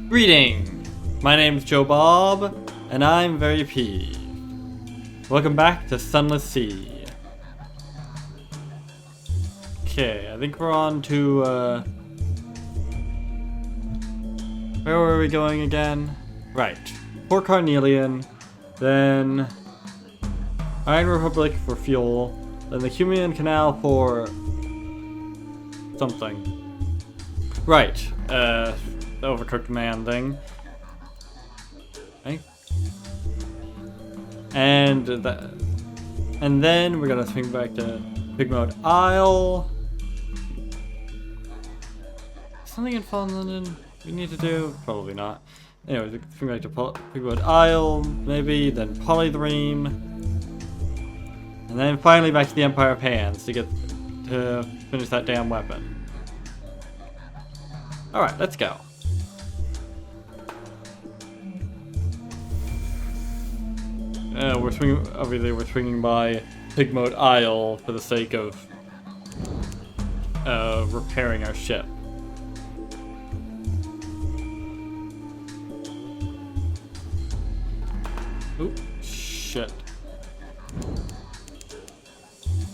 Greeting! My name's Joe Bob, and I'm very peeved. Welcome back to Sunless Sea. Okay, I think we're on to, where were we going again? Right. Port Carnelian, then Iron Republic for fuel, then the Cumian Canal for something. Right, the Overcooked Man thing. Okay. And then we're gonna swing back to Pigmode Isle. Something in Fallen London we need to do? Probably not. Anyways, swing back to Pigmode Isle, maybe, then Polydream. And then finally back to the Empire of Hands to finish that damn weapon. Alright, let's go. Obviously we're swinging by Pigmode Isle for the sake of repairing our ship. Oop, shit.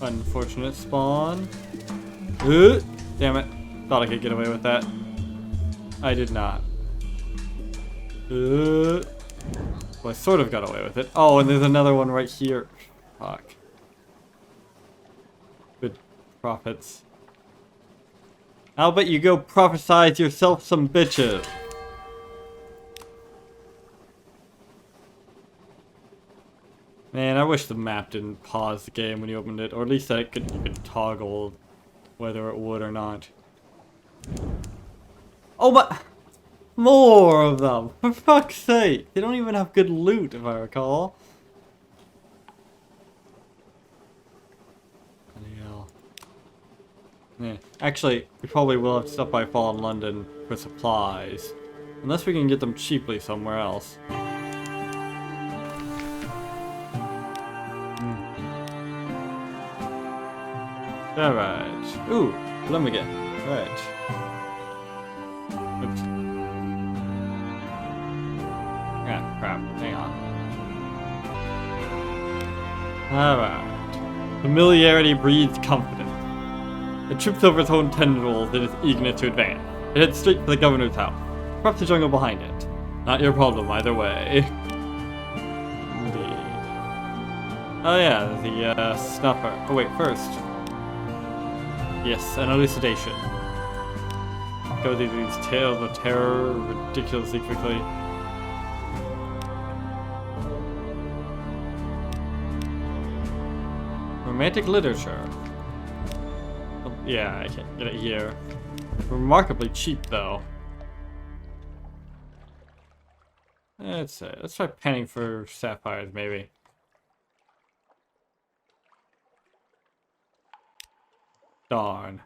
Unfortunate spawn. Damn it. Thought I could get away with that. I did not. Well, I sort of got away with it. Oh, and there's another one right here. Fuck. Good profits. I'll bet you go prophesize yourself some bitches. Man, I wish the map didn't pause the game when you opened it, or at least that you could toggle whether it would or not. Oh, but more of them! For fuck's sake! They don't even have good loot, if I recall. Yeah. Actually, we probably will have to stop by Fallen London for supplies. Unless we can get them cheaply somewhere else. Alright. Ooh, Blummigan. Right. Oops. Ah, crap. Hang on. Alright. Familiarity breeds confidence. It trips over its own tendrils in its eagerness to advance. It heads straight for the governor's house. Perhaps the jungle behind it. Not your problem either way. Indeed. Oh yeah, the snuffer. Oh wait, first. Yes, an elucidation. Go through these tales of terror ridiculously quickly. Romantic literature. Yeah, I can't get it here. Remarkably cheap, though. Let's try panning for sapphires, maybe. Darn.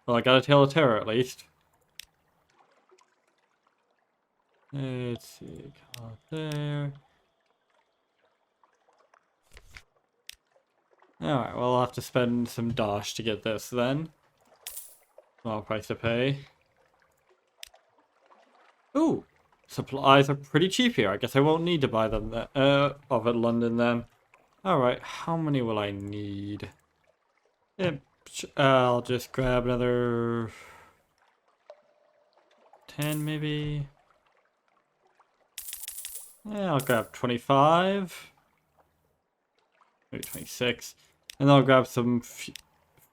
Well, I got a tale of terror at least. Let's see, call it there. Alright, well, I'll have to spend some dosh to get this then. Small price to pay. Ooh, supplies are pretty cheap here. I guess I won't need to buy them off at London then. Alright, how many will I need? Yeah, I'll just grab another 10 maybe. Yeah, I'll grab 25. Maybe 26. And then I'll grab some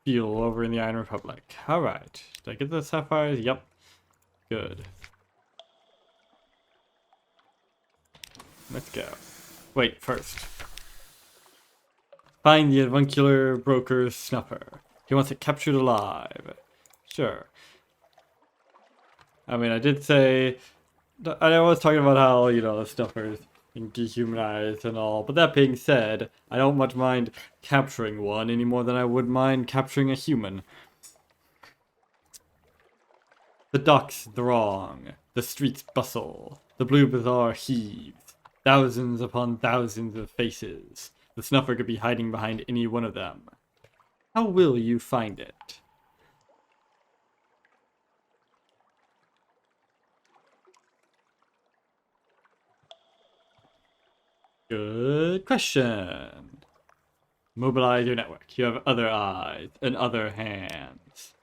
fuel over in the Iron Republic. Alright. Did I get the sapphires? Yep. Good. Let's go. Wait, first. Find the avuncular broker's snuffer. He wants it captured alive. Sure. I mean, I did say... I was talking about how, you know, the snuffers being dehumanized and all. But that being said, I don't much mind capturing one any more than I would mind capturing a human. The docks throng. The streets bustle. The blue bazaar heaves. Thousands upon thousands of faces. The snuffer could be hiding behind any one of them. How will you find it? Good question. Mobilize your network. You have other eyes and other hands.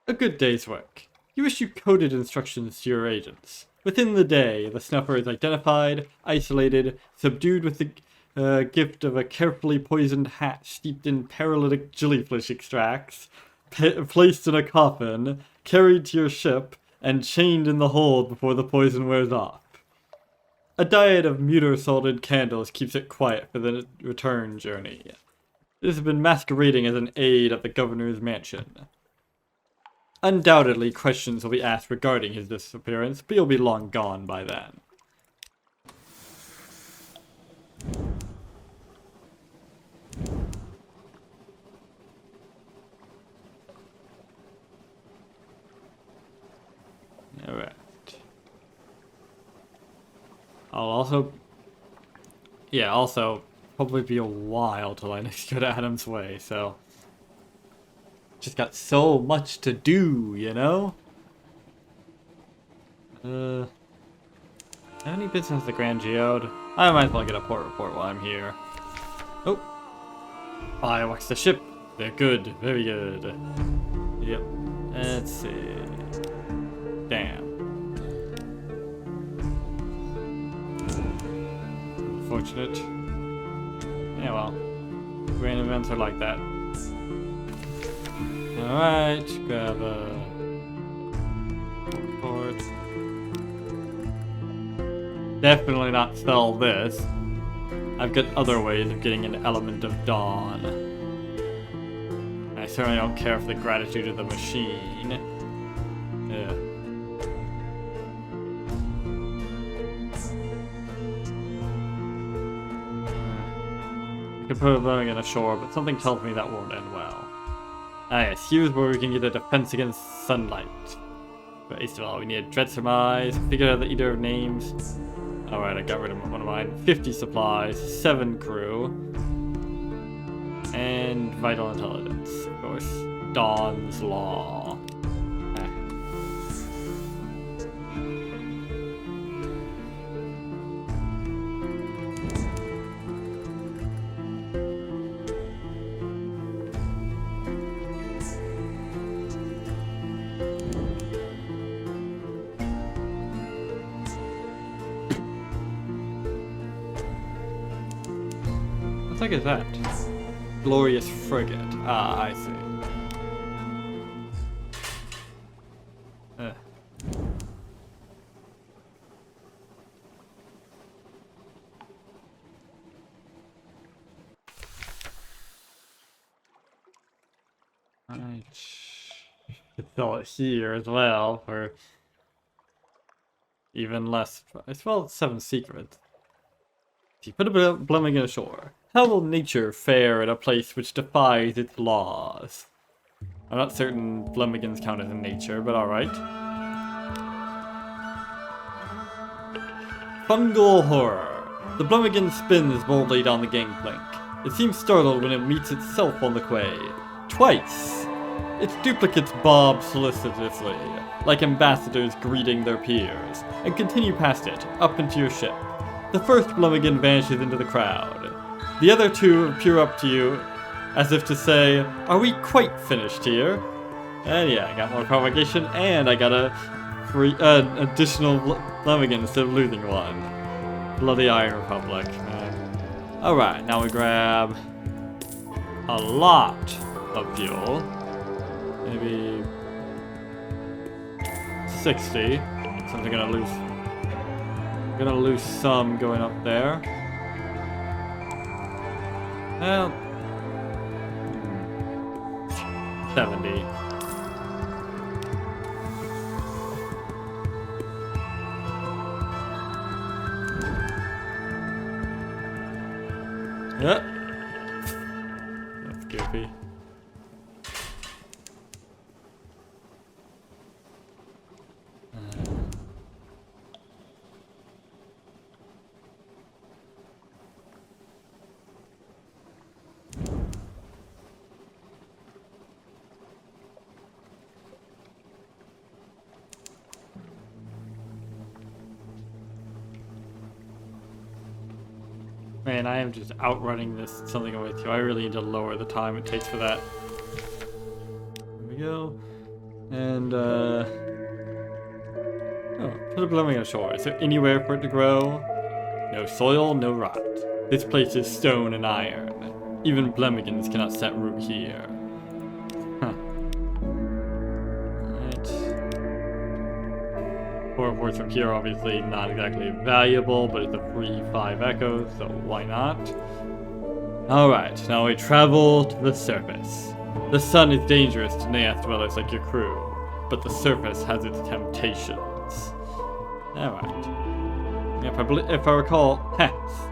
A good day's work. You issue coded instructions to your agents. Within the day, the snuffer is identified, isolated, subdued with the gift of a carefully poisoned hat steeped in paralytic jellyfish extracts, placed in a coffin, carried to your ship, and chained in the hold before the poison wears off. A diet of mutar-salted candles keeps it quiet for the return journey. It has been masquerading as an aide at the governor's mansion. Undoubtedly, questions will be asked regarding his disappearance, but he'll be long gone by then. Alright. I'll also probably be a while till I next go to Adam's Way, so just got so much to do, you know? Have any business at the Grand Geode? I might as well get a port report while I'm here. Oh! Fireworks the ship! They're good, very good. Yep. Let's see. Damn. Unfortunate. Yeah, well. Grand events are like that. Alright, grab a report. Definitely not sell this. I've got other ways of getting an element of dawn. I certainly don't care for the gratitude of the machine. Yeah. I could put a bow in ashore, but something tells me that won't end well. Ah yes, here's where we can get a defense against sunlight. But least of all, we need a dread surmise, figure out the eater of names. Alright, I got rid of one of mine. 50 supplies, 7 crew, and vital intelligence, of course. Dawn's Law. What the heck is that? Glorious frigate. Ah, I see. Right. Could sell it here as well for even less price. Well, it's 7 secrets. You put a Blemmingen ashore. How will nature fare in a place which defies its laws? I'm not certain Blemmigans count as in nature, but alright. Fungal horror. The Blemmingen spins boldly down the gangplank. It seems startled when it meets itself on the quay. Twice! Its duplicates bob solicitously, like ambassadors greeting their peers, and continue past it, up into your ship. The first Blemmingen vanishes into the crowd. The other two peer up to you, as if to say, "Are we quite finished here?" And yeah, I got more propagation, and I got a free, additional Blemmingen instead of losing one. Bloody Iron Republic, man. Alright, now we grab a lot of fuel. Maybe 60. So I'm gonna lose some going up there. Well, 70. Yep. That's goofy. Man, I am just outrunning this something away too. I really need to lower the time it takes for that. There we go. And, oh, put a blooming ashore. Is there anywhere for it to grow? No soil, no rot. This place is stone and iron. Even Blemigans cannot set root here. Huh. Alright. 4 reports from here, obviously not exactly valuable, but it's a free 5 echoes, so why not? Alright, now we travel to the surface. The sun is dangerous to Neath dwellers like your crew, but the surface has its temptations. Alright. If I recall,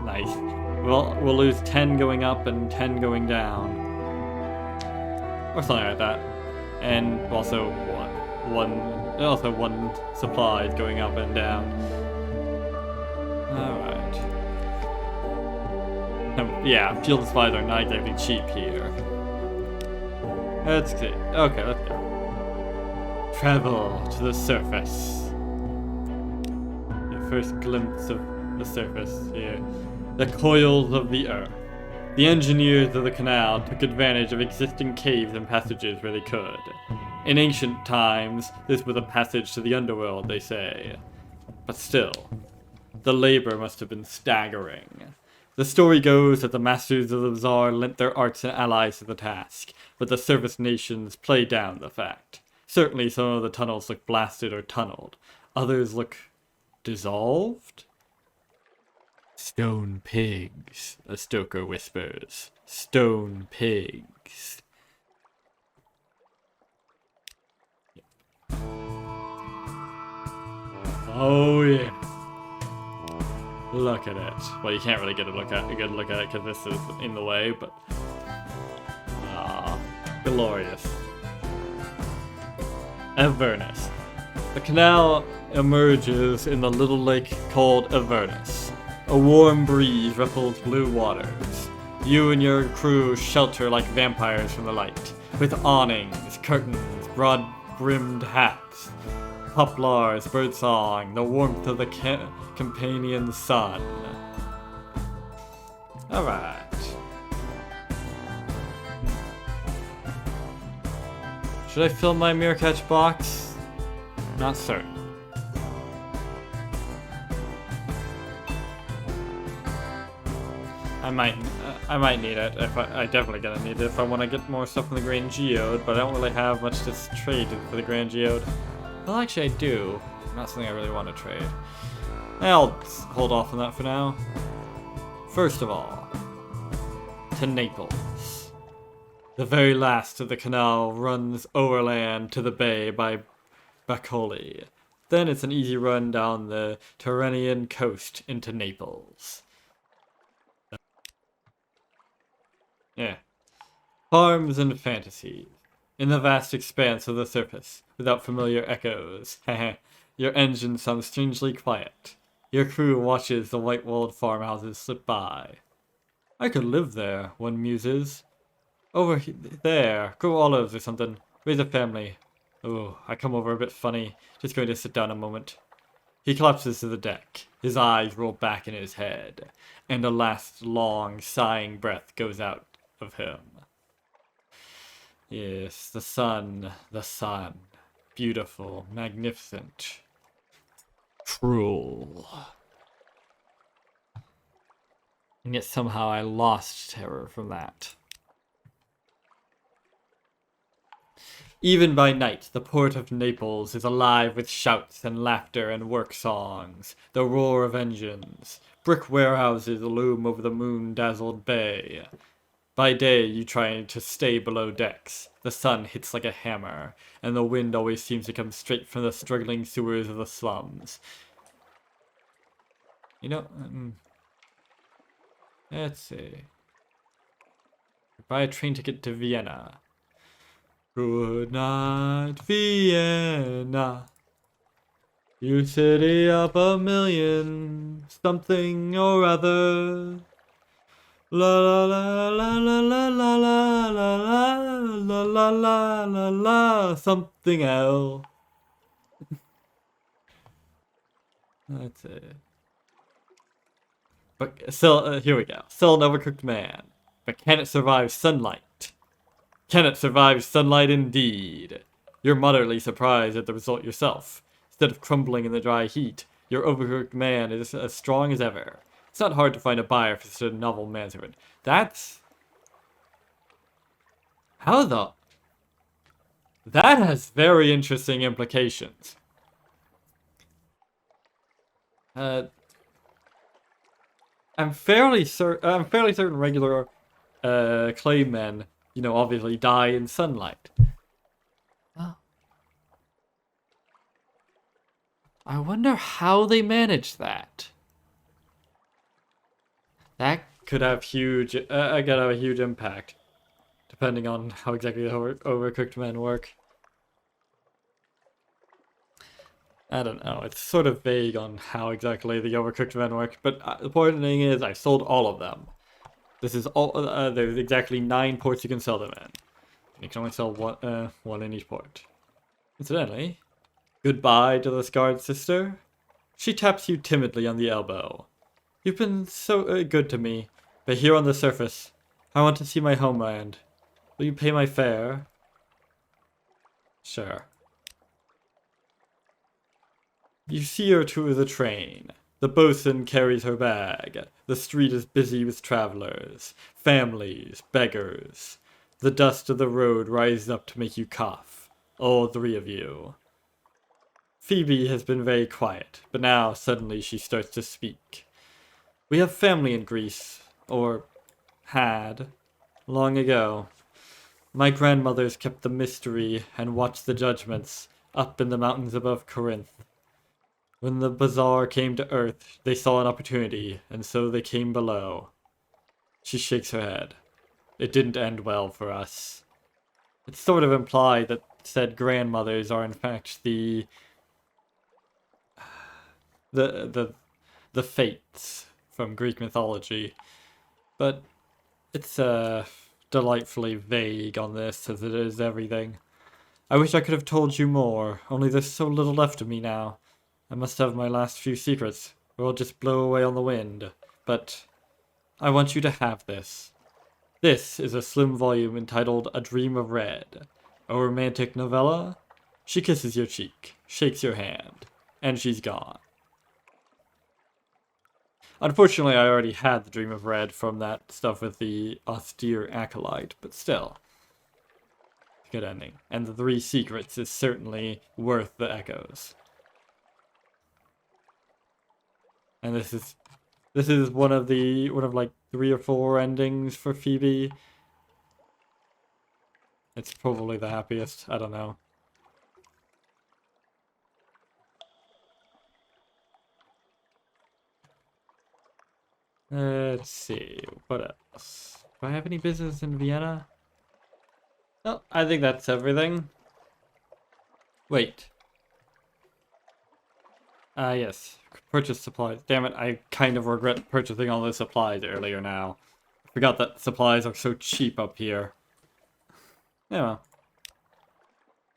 nice. We'll lose 10 going up and 10 going down. Or something like that. And also one supply is going up and down. Alright. Yeah, fuel supplies are not exactly cheap here. Let's see. Okay, let's go. Travel to the surface. Your first glimpse of the surface here. The coils of the earth. The engineers of the canal took advantage of existing caves and passages where they could. In ancient times, this was a passage to the underworld, they say. But still, the labor must have been staggering. The story goes that the masters of the bazaar lent their arts and allies to the task, but the surface nations played down the fact. Certainly some of the tunnels look blasted or tunneled. Others look dissolved? Stone pigs, a stoker whispers. Stone pigs. Oh yeah. Look at it. Well, you can't really get a good look at it because this is in the way, but glorious. Avernus. The canal emerges in the little lake called Avernus. A warm breeze ruffles blue waters. You and your crew shelter like vampires from the light, with awnings, curtains, broad-brimmed hats, poplars, birdsong, the warmth of the companion sun. Alright. Should I fill my mirror catch box? Not certain. I might need it. I definitely gonna need it if I want to get more stuff from the Grand Geode, but I don't really have much to trade for the Grand Geode. Well, actually I do. Not something I really want to trade. I'll hold off on that for now. First of all, to Naples. The very last of the canal runs overland to the bay by Bacoli. Then it's an easy run down the Tyrrhenian coast into Naples. Yeah. Farms and fantasies. In the vast expanse of the surface, without familiar echoes. Your engine sounds strangely quiet. Your crew watches the white-walled farmhouses slip by. I could live there, one muses. Over there, grow olives or something. Raise a family. Oh, I come over a bit funny. Just going to sit down a moment. He collapses to the deck. His eyes roll back in his head, and a last long, sighing breath goes out of him. Yes, the sun. Beautiful, magnificent, cruel. And yet somehow I lost terror from that. Even by night, the port of Naples is alive with shouts and laughter and work songs, the roar of engines. Brick warehouses loom over the moon-dazzled bay. By day, you try to stay below decks. The sun hits like a hammer, and the wind always seems to come straight from the struggling sewers of the slums. You know, let's see. Buy a train ticket to Vienna. Good night, Vienna. You city of a million, something or other. La la la la la la la la la la la la la la something else. That's it. But still, here we go. Still an overcooked man. But can it survive sunlight? Can it survive sunlight indeed? You're moderately surprised at the result yourself. Instead of crumbling in the dry heat, your overcooked man is as strong as ever. It's not hard to find a buyer for such a novel manservant. That's... How the... That has very interesting implications. I'm fairly certain regular clay men, obviously die in sunlight. Oh. I wonder how they manage that. That could have a huge impact, depending on how exactly the overcooked men work. I don't know. It's sort of vague on how exactly the overcooked men work, but the important thing is I sold all of them. This is all. There's exactly 9 ports you can sell them in. You can only sell one in each port. Incidentally, goodbye to the scarred sister. She taps you timidly on the elbow. You've been so good to me, but here on the surface, I want to see my homeland. Will you pay my fare? Sure. You see her to the train. The bosun carries her bag. The street is busy with travelers, families, beggars. The dust of the road rises up to make you cough. All 3 of you. Phoebe has been very quiet, but now suddenly she starts to speak. We have family in Greece, or had, long ago. My grandmothers kept the mystery and watched the judgments up in the mountains above Corinth. When the bazaar came to Earth, they saw an opportunity, and so they came below. She shakes her head. It didn't end well for us. It's sort of implied that said grandmothers are in fact the fates from Greek mythology, but it's delightfully vague on this, as it is everything. I wish I could have told you more, only there's so little left of me now. I must have my last few secrets, or I'll just blow away on the wind. But I want you to have this. This is a slim volume entitled A Dream of Red, a romantic novella. She kisses your cheek, shakes your hand, and she's gone. Unfortunately, I already had the Dream of Red from that stuff with the austere acolyte, but still. Good ending. And the 3 secrets is certainly worth the echoes. And this is one of like 3 or 4 endings for Phoebe. It's probably the happiest. I don't know. Let's see, what else? Do I have any business in Vienna? No, I think that's everything. Wait. Yes. Purchase supplies. Damn it, I kind of regret purchasing all those supplies earlier now. I forgot that supplies are so cheap up here. Yeah, well.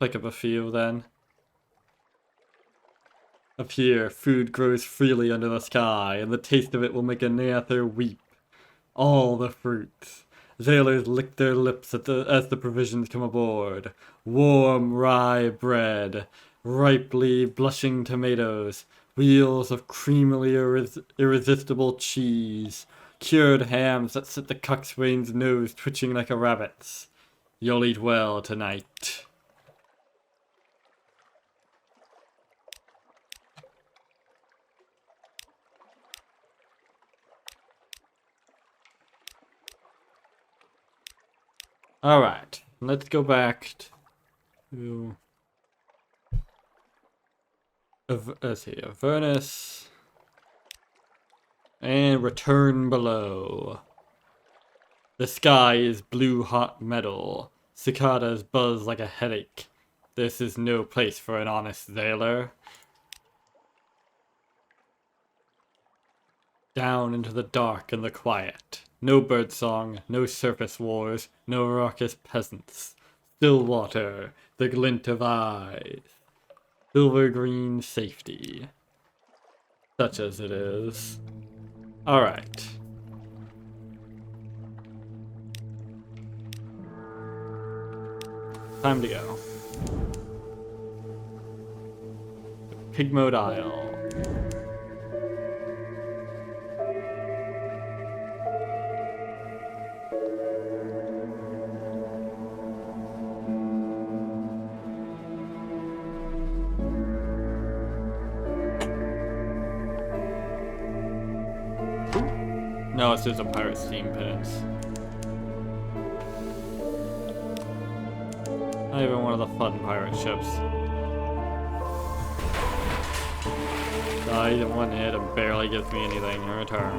Pick up a few then. Up here, food grows freely under the sky, and the taste of it will make a Neather weep. All the fruits. Sailors lick their lips as the provisions come aboard. Warm rye bread, ripely blushing tomatoes, wheels of creamily irresistible cheese, cured hams that set the coxswain's nose twitching like a rabbit's. You'll eat well tonight. Alright, let's go back to... let's see, Avernus. And return below. The sky is blue hot metal. Cicadas buzz like a headache. This is no place for an honest sailor. Down into the dark and the quiet. No birdsong, no surface wars, no raucous peasants. Still water, the glint of eyes. Silver green safety. Such as it is. Alright. Time to go. Pigmode Isle. No, it's just a pirate steam pinnace. Not even one of the fun pirate ships. Died in one hit and barely gives me anything in return.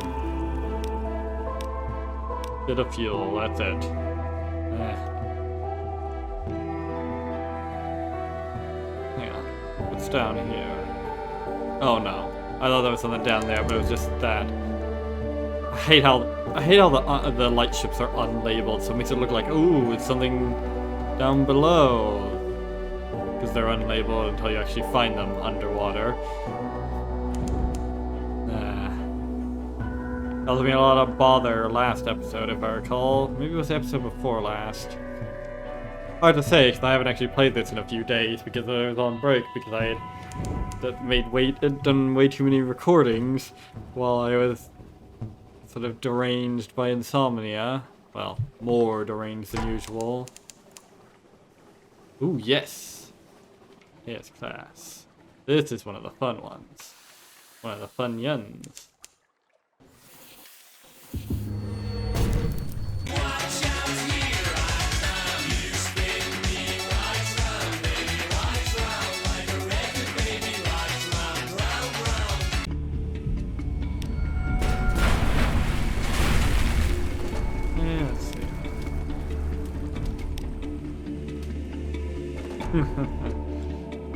Bit of fuel, that's it. Hang on. What's down here? Oh no. I thought there was something down there, but it was just that. I hate how the light ships are unlabeled, so it makes it look like, ooh, it's something down below. Because they're unlabeled until you actually find them underwater. Caused me a lot of bother last episode, if I recall. Maybe it was the episode before last. Hard to say, because I haven't actually played this in a few days because I was on break, because I had done way too many recordings while I was sort of deranged by insomnia. Well, more deranged than usual. Ooh, yes! Yes, class. This is one of the fun ones. One of the fun yuns.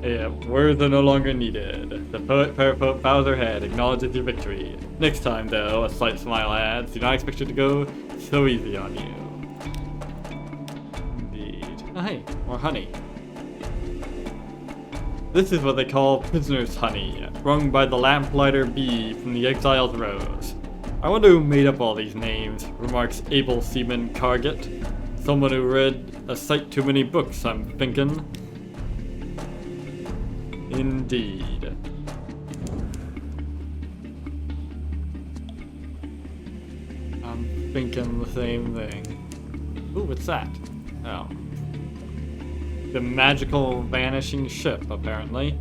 Yeah, words are no longer needed. The poet parapet bows her head, acknowledges your victory. Next time, though, a slight smile adds, do not expect it to go so easy on you. Indeed. Oh, hey, more honey. This is what they call prisoner's honey, wrung by the lamplighter bee from the exile's rose. I wonder who made up all these names, remarks able seaman Carget. Someone who read a sight too many books, I'm thinking. Indeed. I'm thinking the same thing. Ooh, what's that? Oh. The magical vanishing ship, apparently.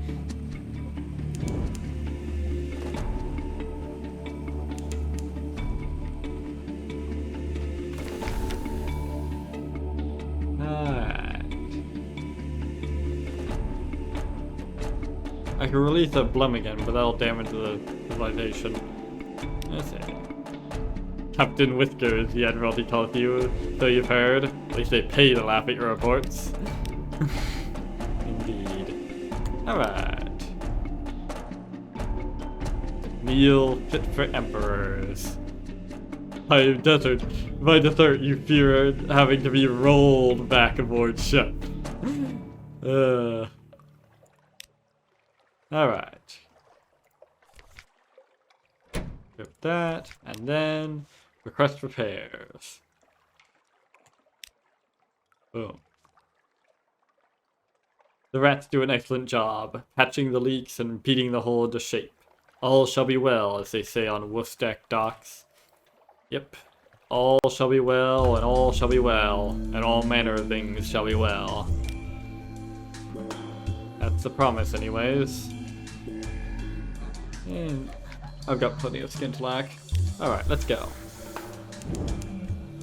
I can release a Blum again, but that'll damage the civilization. Let's see. Captain Whiskers, the Admiralty tells you, so you've heard. At least they pay to laugh at your reports. Indeed. Alright. Meal fit for emperors. By desert, you fear having to be rolled back aboard ship. Alright. Grip that, and then request repairs. Boom. The rats do an excellent job, patching the leaks and beating the hull into shape. All shall be well, as they say on Woofstack docks. Yep. All shall be well, and all shall be well, and all manner of things shall be well. That's the promise, anyways. And I've got plenty of skin to lack. Alright, let's go.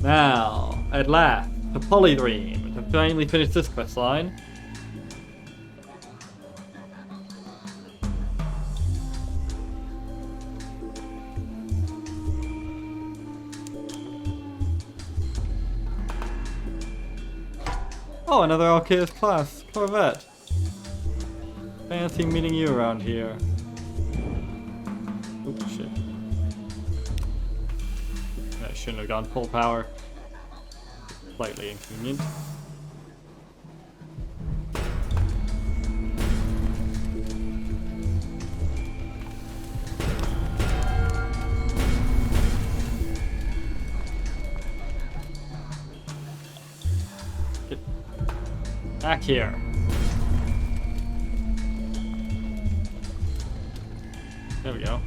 Now, at last, to Polydream, to finally finish this quest line. Oh, another Alcaeus class Corvette. Fancy meeting you around here. Oh shit. I shouldn't have gone full power. Slightly inconvenient. Back here. There we go.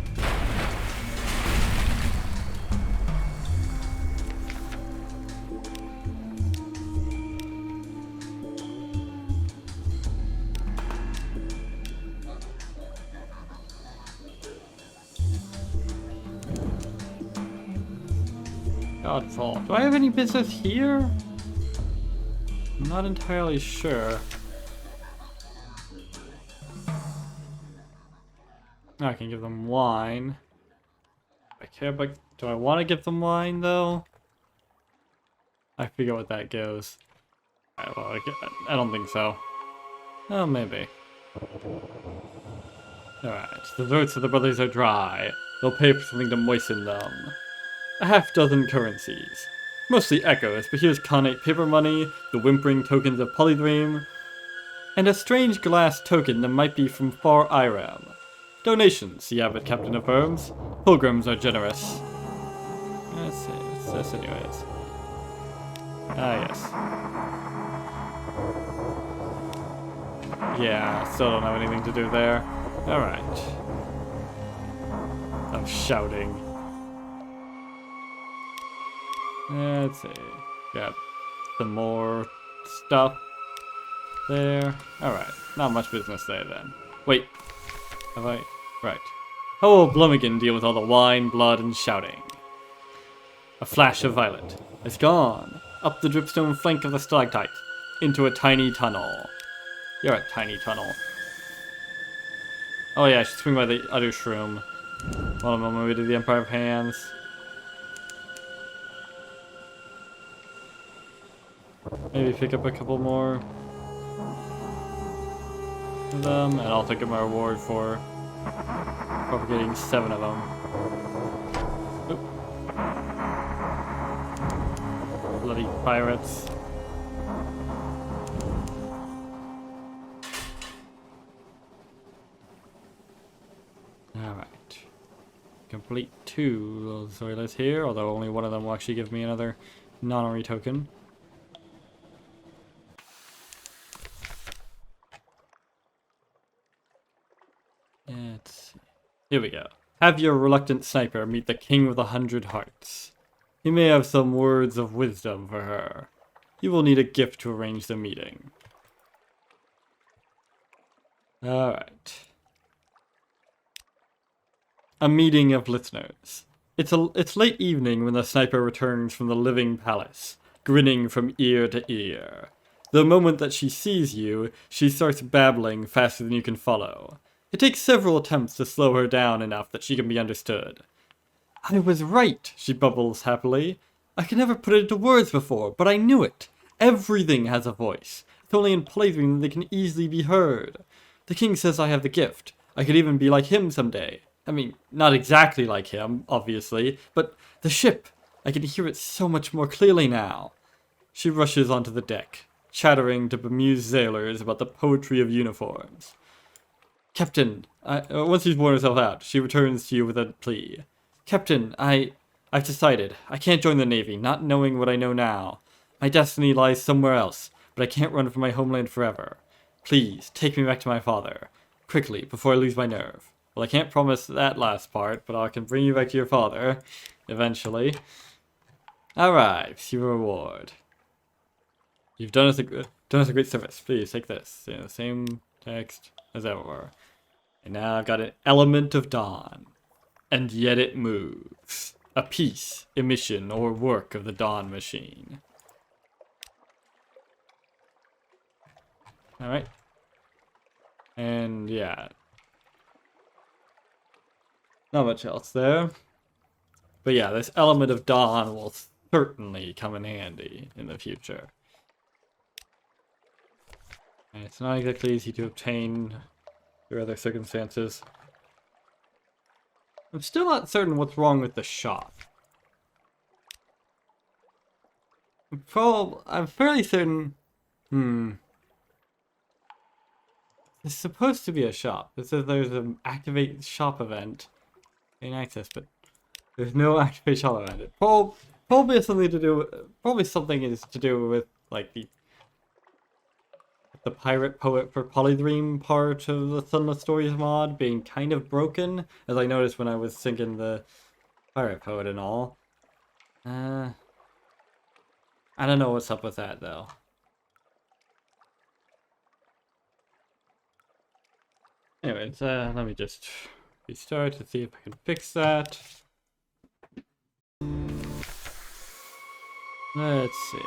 Godfall. Do I have any business here? I'm not entirely sure. I can give them wine. I care, but do I want to give them wine though? I forget what that goes. Well, I don't think so. Oh, maybe. Alright, the throats of the brothers are dry. They'll pay for something to moisten them. A half-dozen currencies. Mostly echoes, but here's Khanate paper money, the whimpering tokens of Polydream, and a strange glass token that might be from far Irem. Donations, the abbot captain affirms. Pilgrims are generous. Let's see, what's this anyways? Ah, yes. Yeah, still don't have anything to do there. Alright. I'm shouting. Let's see. Got some more stuff there. Alright, not much business there then. Wait. Have I? Right. How will Blummigan deal with all the wine, blood, and shouting? A flash of violet. It's gone. Up the dripstone flank of the stalactite. Into a tiny tunnel. You're a tiny tunnel. Oh yeah, I should swing by the other shroom. While I'm on my way to the Empire of Hands. Maybe pick up a couple more of them, and I'll take my reward for propagating 7 of them. Oop. Bloody pirates. Alright. Complete 2 Zoilas here, although only one of them will actually give me another nonary token. Here we go. Have your reluctant sniper meet the king with 100 hearts. He may have some words of wisdom for her. You will need a gift to arrange the meeting. Alright. A meeting of listeners. It's late evening when the sniper returns from the living palace, grinning from ear to ear. The moment that she sees you, she starts babbling faster than you can follow. It takes several attempts to slow her down enough that she can be understood. I was right, she bubbles happily. I could never put it into words before, but I knew it. Everything has a voice. It's only in plaything that they can easily be heard. The king says I have the gift. I could even be like him someday. I mean, not exactly like him, obviously, but the ship. I can hear it so much more clearly now. She rushes onto the deck, chattering to bemused sailors about the poetry of uniforms. Captain, once she's worn herself out, she returns to you with a plea. Captain, I've decided. I can't join the Navy, not knowing what I know now. My destiny lies somewhere else, but I can't run from my homeland forever. Please, take me back to my father. Quickly, before I lose my nerve. Well, I can't promise that last part, but I can bring you back to your father. Eventually. Alright, your reward. You've done us a great service. Please, take this. The same text as ever. And now I've got an element of dawn. And yet it moves. A piece, emission, or work of the dawn machine. Alright. And yeah. Not much else there. But yeah, this element of dawn will certainly come in handy in the future. And it's not exactly easy to obtain through other circumstances. I'm still not certain what's wrong with the shop. I'm fairly certain... It's supposed to be a shop. It says there's an activate shop event in access, but there's no activate shop event. It probably has something to do. Probably something is to do with like the the pirate poet for Polydream part of the Sunless Stories mod being kind of broken, as I noticed when I was syncing the pirate poet and all. I don't know what's up with that though. Anyways, let me just restart to see if I can fix that. Let's see.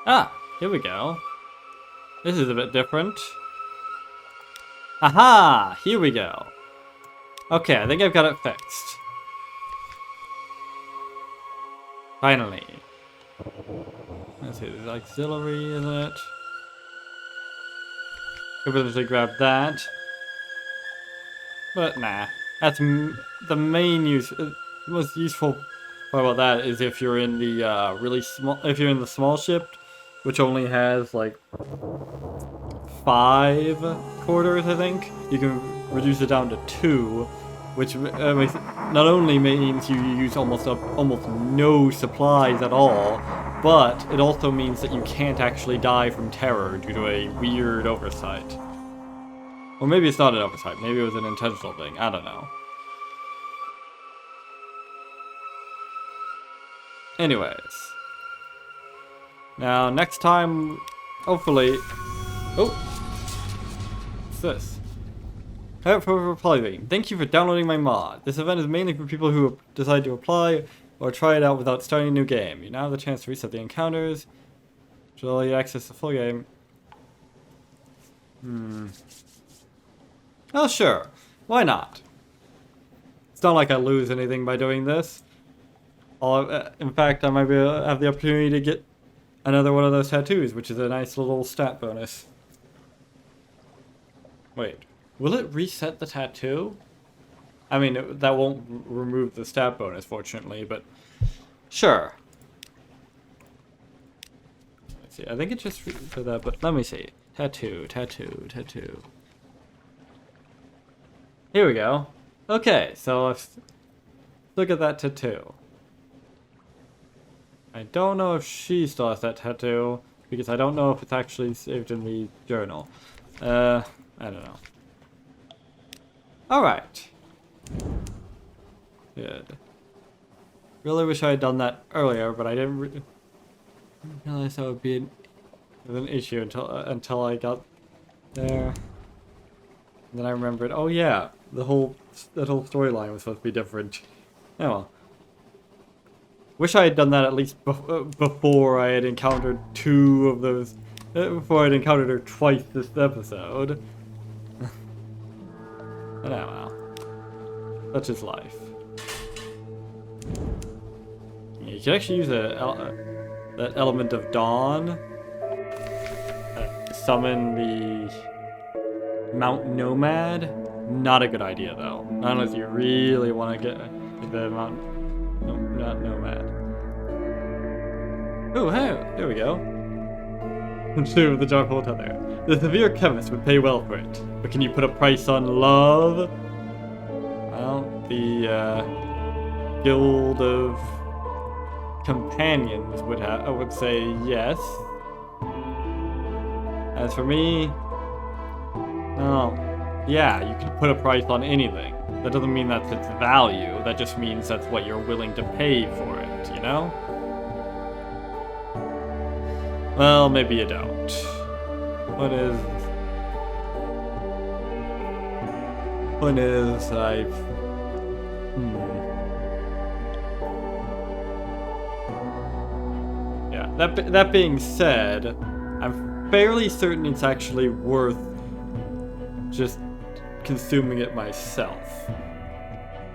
Ah, here we go. This is a bit different. Aha! Here we go. Okay, I think I've got it fixed. Finally. Let's see, there's auxiliary, isn't it? Could potentially grab that. But nah. That's the main use. The most useful part about that is if you're in the really small. If you're in the small ship, which only has like 5 quarters, I think, you can reduce it down to 2, which not only means you use almost no supplies at all, but it also means that you can't actually die from terror due to a weird oversight. Or maybe it's not an oversight, maybe it was an intentional thing, I don't know. Anyways. Now, next time, hopefully... Oh! What's this? For Polydream, thank you for downloading my mod. This event is mainly for people who decide to apply or try it out without starting a new game. You now have the chance to reset the encounters, which will allow you to access the full game. Oh, sure. Why not? It's not like I lose anything by doing this. In fact, I might have the opportunity to get another one of those tattoos, which is a nice little stat bonus. Wait, will it reset the tattoo? I mean, that won't remove the stat bonus, fortunately, but sure. Let's see, I think it just for that, but let me see. Tattoo. Here we go. Okay, so let's look at that tattoo. I don't know if she still has that tattoo, because I don't know if it's actually saved in the journal. I don't know. Alright. Good. Really wish I had done that earlier, but I didn't realize that would be an issue until I got there. And then I remembered, oh yeah, that whole storyline was supposed to be different. Oh well. Wish I had done that at least before I had encountered 2 of those. Before I'd encountered her twice this episode. But oh well. Such is life. You can actually use that element of dawn. Summon the Mount Nomad. Not a good idea though. Not unless you really want to get the Mount. No, not Nomad. Oh, hey, there we go. Two of the dark hole tether. The severe chemist would pay well for it, but can you put a price on love? Well, the Guild of Companions would say yes. As for me, oh, yeah, you can put a price on anything. That doesn't mean that's its value, that just means that's what you're willing to pay for it, you know? Well, maybe you don't. Point is, yeah, that being said, I'm fairly certain it's actually worth just consuming it myself,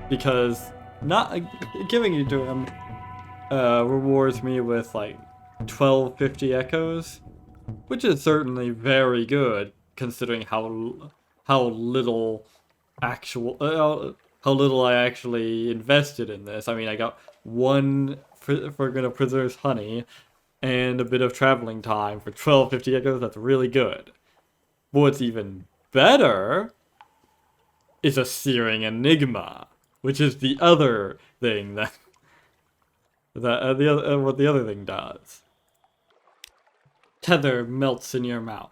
because not giving it to him rewards me with like 1250 echoes, which is certainly very good considering how little how little I actually invested in this. I mean, I got 1 for gonna preserve honey and a bit of traveling time for 1250 echoes. That's really good. But what's even better is a searing enigma, which is the other thing what the other thing does. Tether melts in your mouth.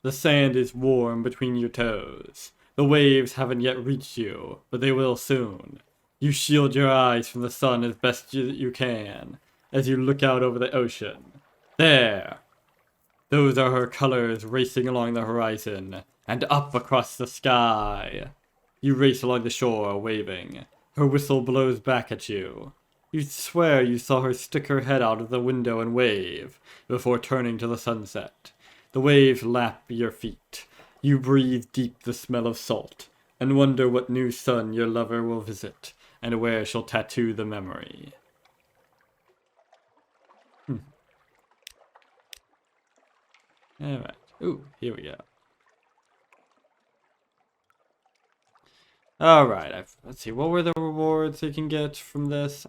The sand is warm between your toes. The waves haven't yet reached you, but they will soon. You shield your eyes from the sun as best you can as you look out over the ocean. There! Those are her colors racing along the horizon and up across the sky. You race along the shore, waving. Her whistle blows back at you. You swear you saw her stick her head out of the window and wave before turning to the sunset. The waves lap your feet. You breathe deep the smell of salt and wonder what new sun your lover will visit and where she'll tattoo the memory. Alright. Ooh, here we go. Alright, let's see. What were the rewards you can get from this?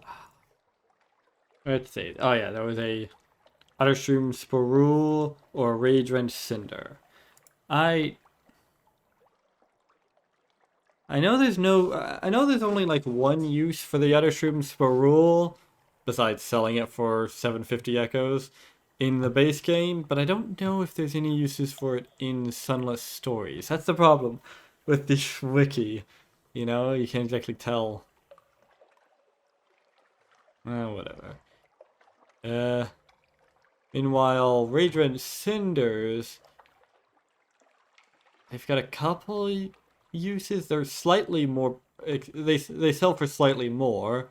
Let's see. Oh yeah, there was a Utterstream Sporule or Rage Rent Cinder. I know there's only like one use for the Utterstream Sporule, besides selling it for 750 echoes in the base game, but I don't know if there's any uses for it in Sunless stories. That's the problem with this wiki. You know, you can't exactly tell. Whatever. Meanwhile, Rage Rent Cinders, they've got a couple uses. They're slightly more. They sell for slightly more,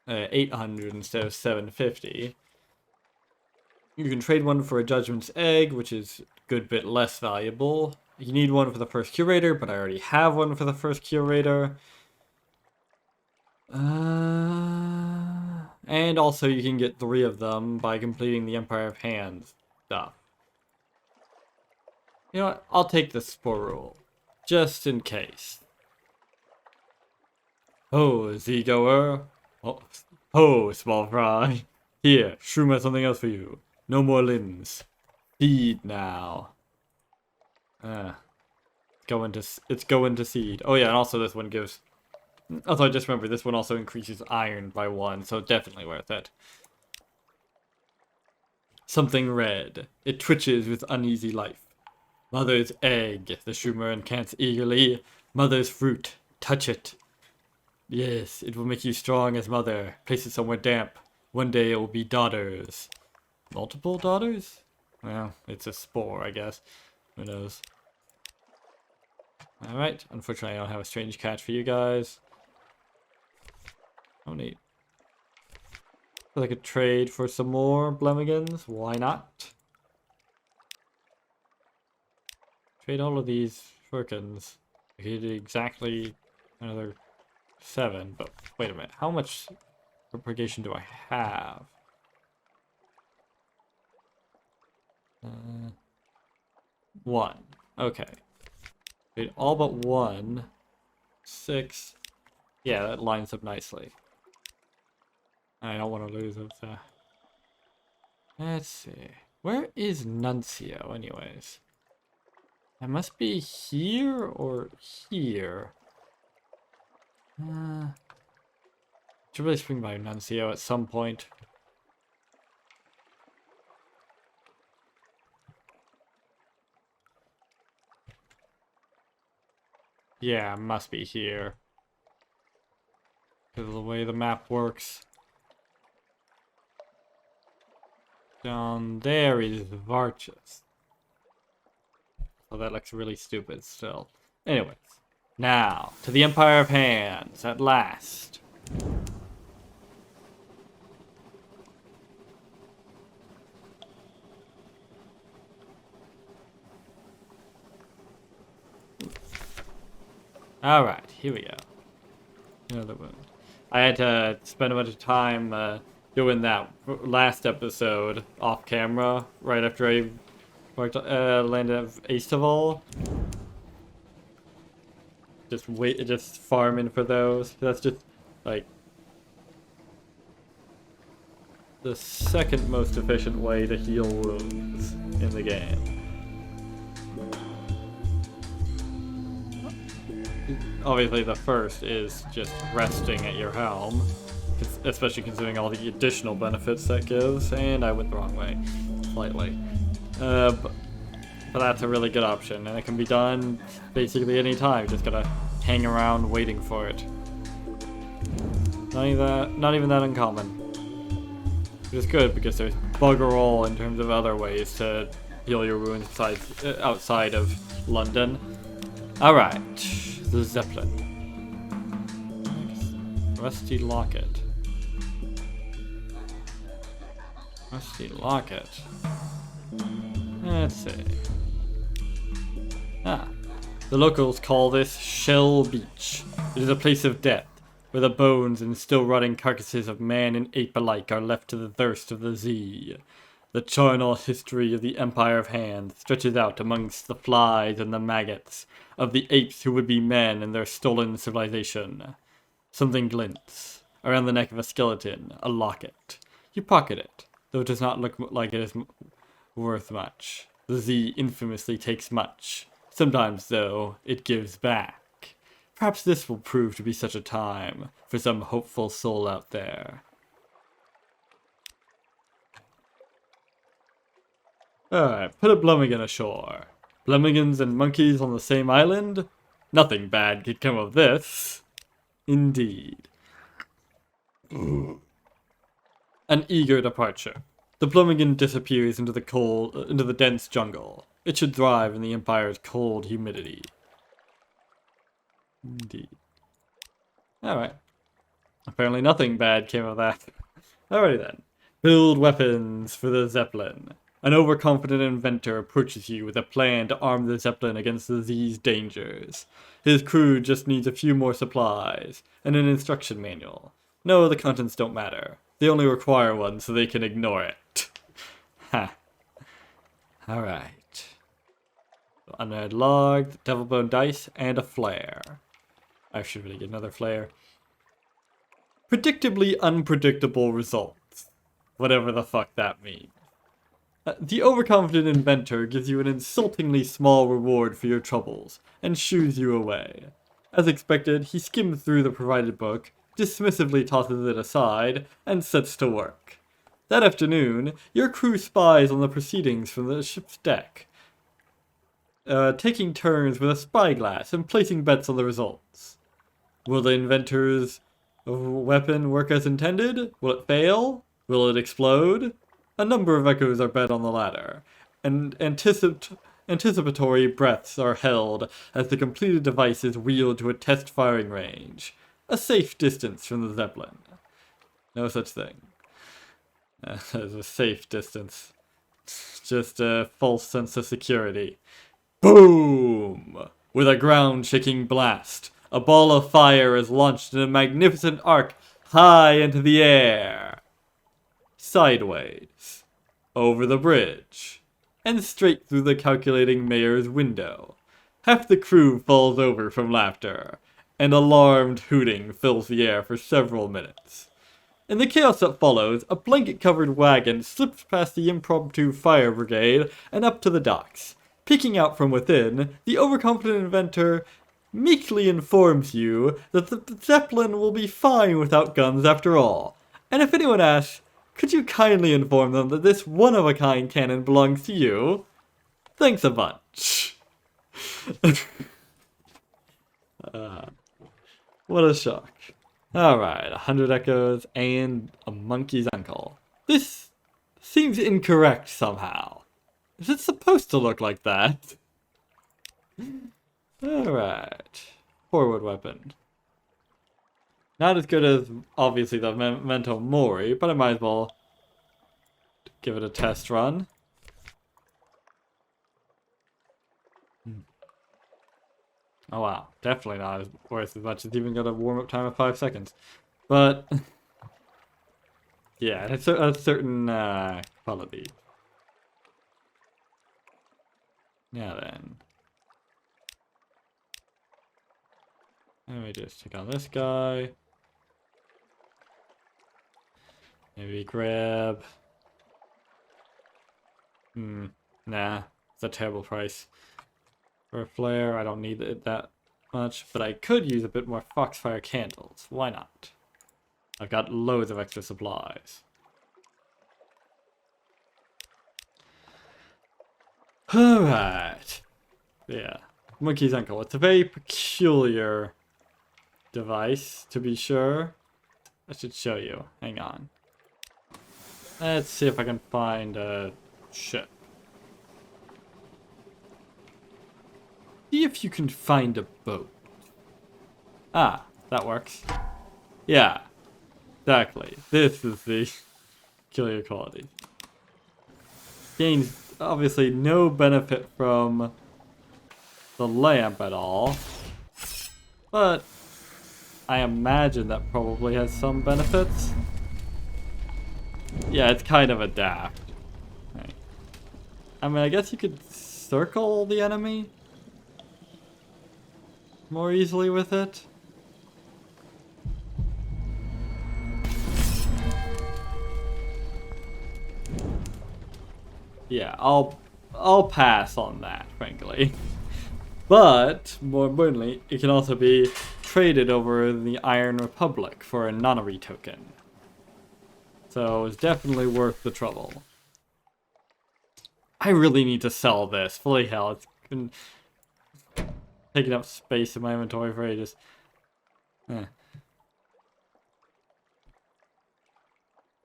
800 instead of 750. You can trade one for a Judgment's Egg, which is a good bit less valuable. You need one for the first curator, but I already have one for the first curator. And also you can get 3 of them by completing the Empire of Hands stuff. You know what? I'll take the Sporule, just in case. Oh, Z-goer. Oh, small fry. Here, Shroom has something else for you. No more limbs. Feed now. It's going to seed. Oh yeah, and also this one gives. Also, I just remember this one also increases iron by 1, so definitely worth it. Something red. It twitches with uneasy life. Mother's egg. The Shroomer encants eagerly. Mother's fruit. Touch it. Yes, it will make you strong as mother. Place it somewhere damp. One day it will be daughters. Multiple daughters? Well, it's a spore, I guess. Who knows? Alright, unfortunately I don't have a strange catch for you guys. Oh, neat. I could trade for some more Blemigans. Why not? Trade all of these Firkins. I could do exactly another 7, but wait a minute. How much propagation do I have? 1. Okay. Trade all but 1. 6. Yeah, that lines up nicely. I don't want to lose it. Let's see. Where is Nuncio, anyways? It must be here or here. Should really swing by Nuncio at some point. Yeah, it must be here. Because of the way the map works. Down there is Varchus. So that looks really stupid still. Anyways, now to the Empire of Hands at last. Alright, here we go. Another one. I had to spend a bunch of time doing that last episode off camera right after I landed at Aestival. Just farming for those. That's just like the second most efficient way to heal wounds in the game. Obviously the first is just resting at your helm, especially considering all the additional benefits that gives, and I went the wrong way, slightly. But but that's a really good option, and it can be done basically any time. You just gotta hang around waiting for it. Not even that uncommon. Which is good because there's bugger all in terms of other ways to heal your wounds besides outside of London. Alright, the Zeppelin. Rusty locket. Rusty locket. Let's see. Ah. The locals call this Shell Beach. It is a place of death, where the bones and still rotting carcasses of man and ape alike are left to the thirst of the sea. The charnel history of the Empire of Hand stretches out amongst the flies and the maggots of the apes who would be men in their stolen civilization. Something glints. Around the neck of a skeleton, a locket. You pocket it, though it does not look like it is worth much. The Z infamously takes much. Sometimes, though, it gives back. Perhaps this will prove to be such a time for some hopeful soul out there. Alright, put a Blummigan ashore. Blummigans and monkeys on the same island? Nothing bad could come of this. Indeed. An eager departure. The Blummigan disappears into the dense jungle. It should thrive in the Empire's cold humidity. Indeed. Alright. Apparently nothing bad came of that. Alrighty then. Build weapons for the Zeppelin. An overconfident inventor approaches you with a plan to arm the Zeppelin against the Z's dangers. His crew just needs a few more supplies, and an instruction manual. No, the contents don't matter. They only require one so they can ignore it. Ha. Alright. Unread log, devil bone dice, and a flare. I should really get another flare. Predictably unpredictable results. Whatever the fuck that means. The overconfident inventor gives you an insultingly small reward for your troubles, and shoos you away. As expected, he skims through the provided book, dismissively tosses it aside, and sets to work. That afternoon, your crew spies on the proceedings from the ship's deck, taking turns with a spyglass and placing bets on the results. Will the inventor's weapon work as intended? Will it fail? Will it explode? A number of echoes are bet on the latter, and anticipatory breaths are held as the completed device is wheeled to a test firing range, a safe distance from the Zeppelin. No such thing. There's a safe distance. Just a false sense of security. Boom! With a ground-shaking blast, a ball of fire is launched in a magnificent arc high into the air. Sideways, over the bridge, and straight through the calculating mayor's window. Half the crew falls over from laughter, and alarmed hooting fills the air for several minutes. In the chaos that follows, a blanket-covered wagon slips past the impromptu fire brigade and up to the docks. Peeking out from within, the overconfident inventor meekly informs you that the Zeppelin will be fine without guns after all. And if anyone asks, could you kindly inform them that this one-of-a-kind cannon belongs to you? Thanks a bunch. What a shock. Alright, 100 echoes and a monkey's uncle. This seems incorrect somehow. Is it supposed to look like that? Alright. Forward weapon. Not as good as, obviously, the Memento Mori, but I might as well give it a test run. Oh wow, definitely not worth as much. It's even got a warm-up time of 5 seconds. But, yeah, it's a certain quality. Now then. Let me just check on this guy. Maybe grab... Nah, it's a terrible price. For a flare, I don't need it that much, but I could use a bit more Foxfire candles. Why not? I've got loads of extra supplies. Alright. Yeah. Monkey's uncle. It's a very peculiar device, to be sure. I should show you. Hang on. Let's see if I can find a ship. See if you can find a boat. Ah, that works. Yeah, exactly. This is the peculiar quality. Gains obviously no benefit from the lamp at all, but I imagine that probably has some benefits. Yeah, it's kind of a daft. Right. I mean, I guess you could circle the enemy more easily with it. Yeah, I'll pass on that, frankly. But more importantly, it can also be traded over the Iron Republic for a nonary token. So it's definitely worth the trouble. I really need to sell this. Fully hell, it's been taking up space in my inventory for ages. I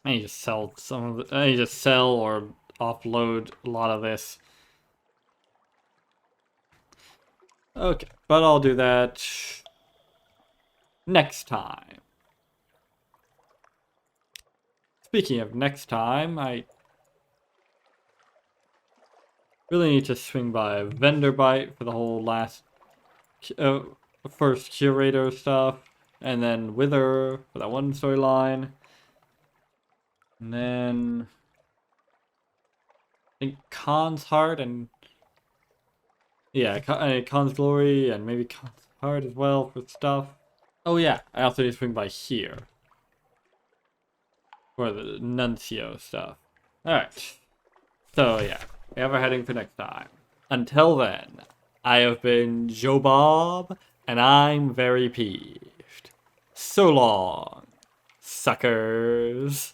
need to sell some of it. I need to sell or offload a lot of this. Okay, but I'll do that next time. Speaking of next time, I really need to swing by Vendor Bite for the whole first curator stuff, and then Wither for that one storyline, and then I think Khan's Heart and yeah, Khan's Glory and maybe Khan's Heart as well for stuff. Oh yeah, I also need to swing by here for the Nuncio stuff. Alright, so yeah, we have our heading for next time. Until then, I have been Joe Bob, and I'm very peeved. So long, suckers.